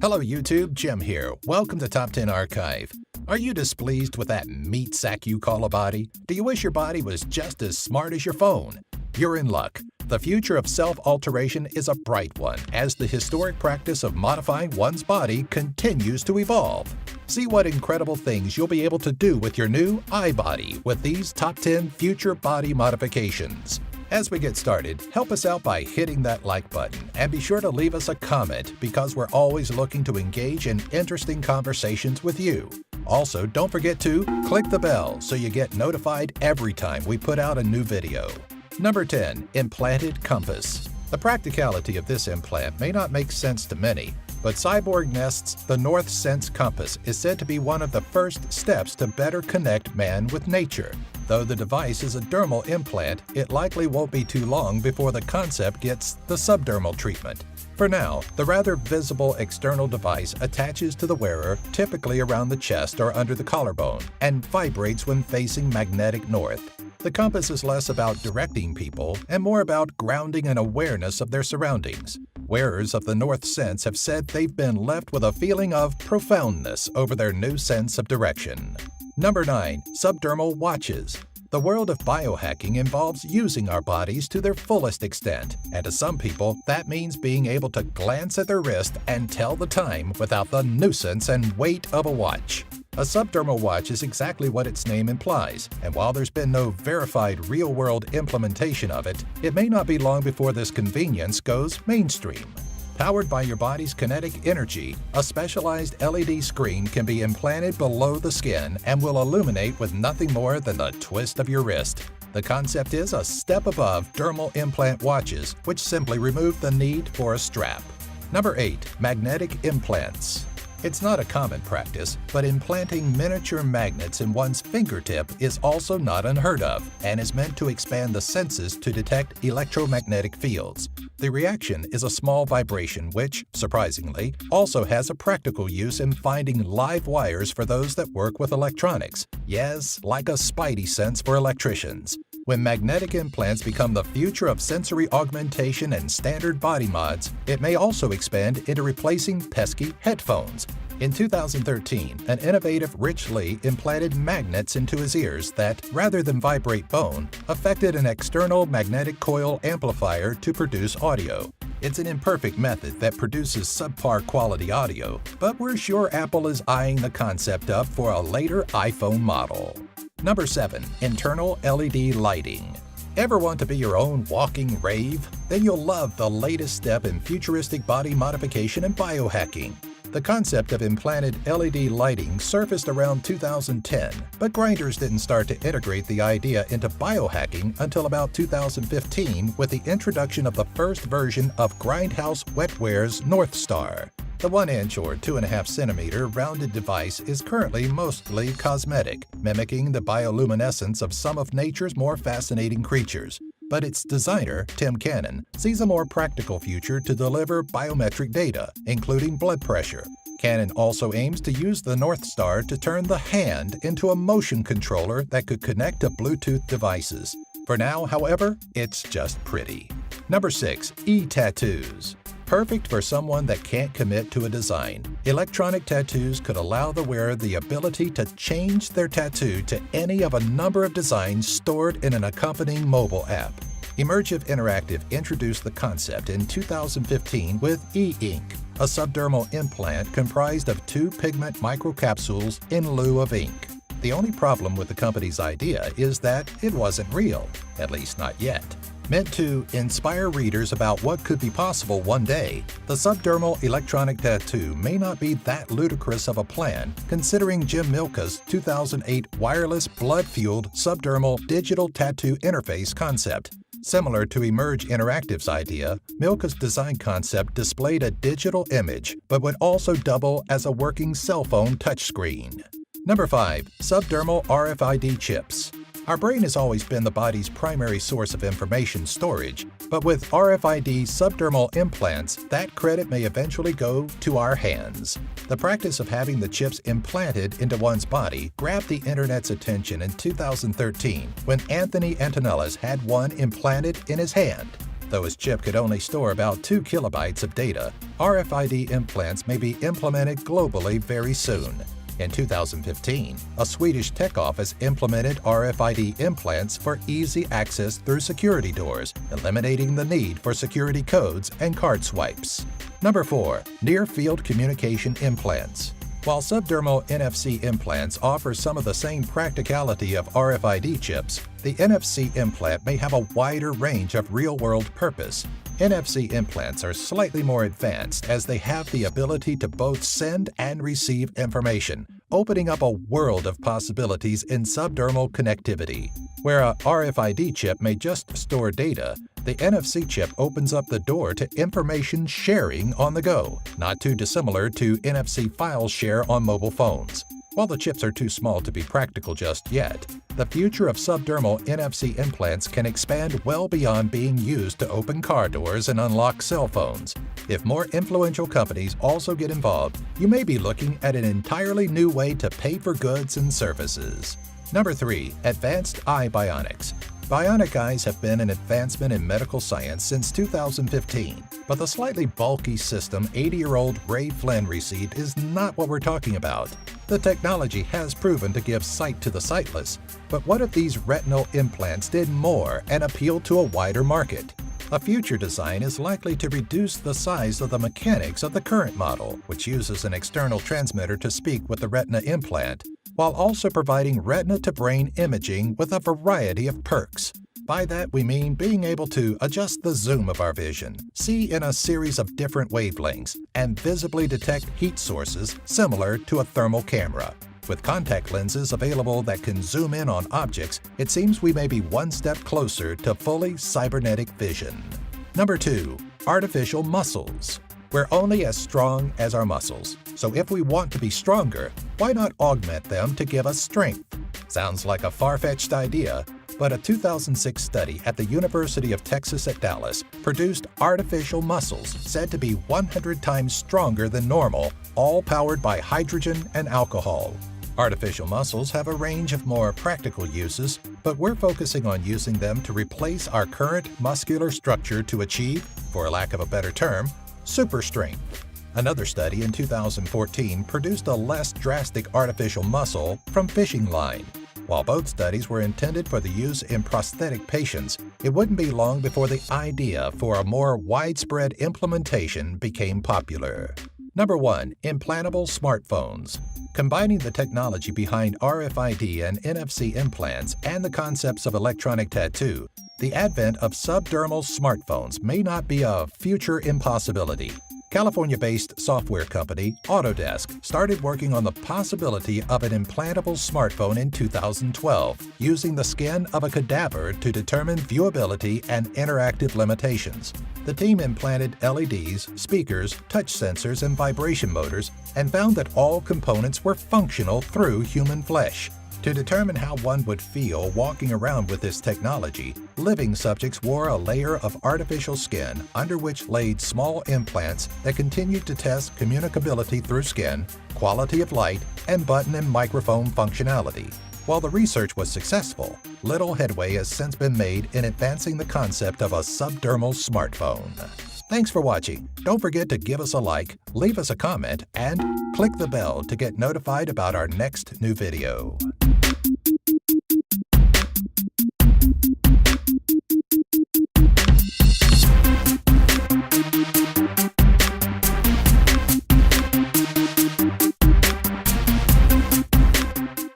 Hello YouTube, Jim here. Welcome to Top 10 Archive. Are you displeased with that meat sack you call a body? Do you wish your body was just as smart as your phone? You're in luck. The future of self-alteration is a bright one as the historic practice of modifying one's body continues to evolve. See what incredible things you'll be able to do with your new iBody with these top 10 future body modifications. As we get started, help us out by hitting that like button and be sure to leave us a comment because we're always looking to engage in interesting conversations with you. Also, don't forget to click the bell so you get notified every time we put out a new video. Number 10. Implanted Compass. The practicality of this implant may not make sense to many, but Cyborg Nest's The North Sense Compass is said to be one of the first steps to better connect man with nature. Though the device is a dermal implant, it likely won't be too long before the concept gets the subdermal treatment. For now, the rather visible external device attaches to the wearer, typically around the chest or under the collarbone, and vibrates when facing magnetic north. The compass is less about directing people and more about grounding an awareness of their surroundings. Wearers of the North Sense have said they've been left with a feeling of profoundness over their new sense of direction. Number 9. Subdermal Watches. The world of biohacking involves using our bodies to their fullest extent, and to some people, that means being able to glance at their wrist and tell the time without the nuisance and weight of a watch. A subdermal watch is exactly what its name implies, and while there's been no verified real-world implementation of it, it may not be long before this convenience goes mainstream. Powered by your body's kinetic energy, a specialized LED screen can be implanted below the skin and will illuminate with nothing more than the twist of your wrist. The concept is a step above dermal implant watches, which simply remove the need for a strap. Number 8. Magnetic Implants. It's not a common practice, but implanting miniature magnets in one's fingertip is also not unheard of and is meant to expand the senses to detect electromagnetic fields. The reaction is a small vibration which, surprisingly, also has a practical use in finding live wires for those that work with electronics. Yes, like a spidey sense for electricians. When magnetic implants become the future of sensory augmentation and standard body mods, it may also expand into replacing pesky headphones. In 2013, an innovative Rich Lee implanted magnets into his ears that, rather than vibrate bone, affected an external magnetic coil amplifier to produce audio. It's an imperfect method that produces subpar quality audio, but we're sure Apple is eyeing the concept up for a later iPhone model. Number 7. Internal LED Lighting. Ever want to be your own walking rave? Then you'll love the latest step in futuristic body modification and biohacking. The concept of implanted LED lighting surfaced around 2010, but grinders didn't start to integrate the idea into biohacking until about 2015 with the introduction of the first version of Grindhouse Wetware's North Star. The 1-inch or 2.5-centimeter rounded device is currently mostly cosmetic, mimicking the bioluminescence of some of nature's more fascinating creatures. But its designer, Tim Cannon, sees a more practical future to deliver biometric data, including blood pressure. Cannon also aims to use the North Star to turn the hand into a motion controller that could connect to Bluetooth devices. For now, however, it's just pretty. Number 6. E-tattoos. Perfect for someone that can't commit to a design. Electronic tattoos could allow the wearer the ability to change their tattoo to any of a number of designs stored in an accompanying mobile app. Emergive Interactive introduced the concept in 2015 with E-Ink, a subdermal implant comprised of 2 pigment microcapsules in lieu of ink. The only problem with the company's idea is that it wasn't real, at least not yet. Meant to inspire readers about what could be possible one day, the subdermal electronic tattoo may not be that ludicrous of a plan, considering Jim Milka's 2008 wireless blood-fueled subdermal digital tattoo interface concept. Similar to Emerge Interactive's idea, Milka's design concept displayed a digital image, but would also double as a working cell phone touchscreen. Number 5. Subdermal RFID chips. Our brain has always been the body's primary source of information storage, but with RFID subdermal implants, that credit may eventually go to our hands. The practice of having the chips implanted into one's body grabbed the internet's attention in 2013 when Anthony Antonellis had one implanted in his hand. Though his chip could only store about 2 kilobytes of data, RFID implants may be implemented globally very soon. In 2015, a Swedish tech office implemented RFID implants for easy access through security doors, eliminating the need for security codes and card swipes. Number 4. Near-field communication implants. While subdermal NFC implants offer some of the same practicality of RFID chips, the NFC implant may have a wider range of real-world purpose. NFC implants are slightly more advanced as they have the ability to both send and receive information, opening up a world of possibilities in subdermal connectivity. Where a RFID chip may just store data, the NFC chip opens up the door to information sharing on the go, not too dissimilar to NFC file share on mobile phones. While the chips are too small to be practical just yet, the future of subdermal NFC implants can expand well beyond being used to open car doors and unlock cell phones. If more influential companies also get involved, you may be looking at an entirely new way to pay for goods and services. Number 3. Advanced Eye Bionics. Bionic eyes have been an advancement in medical science since 2015, but the slightly bulky system 80-year-old Ray Flynn received is not what we're talking about. The technology has proven to give sight to the sightless, but what if these retinal implants did more and appealed to a wider market? A future design is likely to reduce the size of the mechanics of the current model, which uses an external transmitter to speak with the retina implant, while also providing retina-to-brain imaging with a variety of perks. By that we mean being able to adjust the zoom of our vision, see in a series of different wavelengths, and visibly detect heat sources similar to a thermal camera. With contact lenses available that can zoom in on objects, it seems we may be one step closer to fully cybernetic vision. Number 2. Artificial muscles. We're only as strong as our muscles, so if we want to be stronger, why not augment them to give us strength? Sounds like a far-fetched idea, but a 2006 study at the University of Texas at Dallas produced artificial muscles said to be 100 times stronger than normal, all powered by hydrogen and alcohol. Artificial muscles have a range of more practical uses, but we're focusing on using them to replace our current muscular structure to achieve, for lack of a better term, super strength. Another study in 2014 produced a less drastic artificial muscle from fishing line. While both studies were intended for the use in prosthetic patients, it wouldn't be long before the idea for a more widespread implementation became popular. Number 1. Implantable Smartphones. Combining the technology behind RFID and NFC implants and the concepts of electronic tattoo, the advent of subdermal smartphones may not be a future impossibility. California-based software company Autodesk started working on the possibility of an implantable smartphone in 2012, using the skin of a cadaver to determine viewability and interactive limitations. The team implanted LEDs, speakers, touch sensors, and vibration motors, and found that all components were functional through human flesh. To determine how one would feel walking around with this technology, living subjects wore a layer of artificial skin under which laid small implants that continued to test communicability through skin, quality of light, and button and microphone functionality. While the research was successful, little headway has since been made in advancing the concept of a subdermal smartphone. Thanks for watching. Don't forget to give us a like, leave us a comment, and click the bell to get notified about our next new video.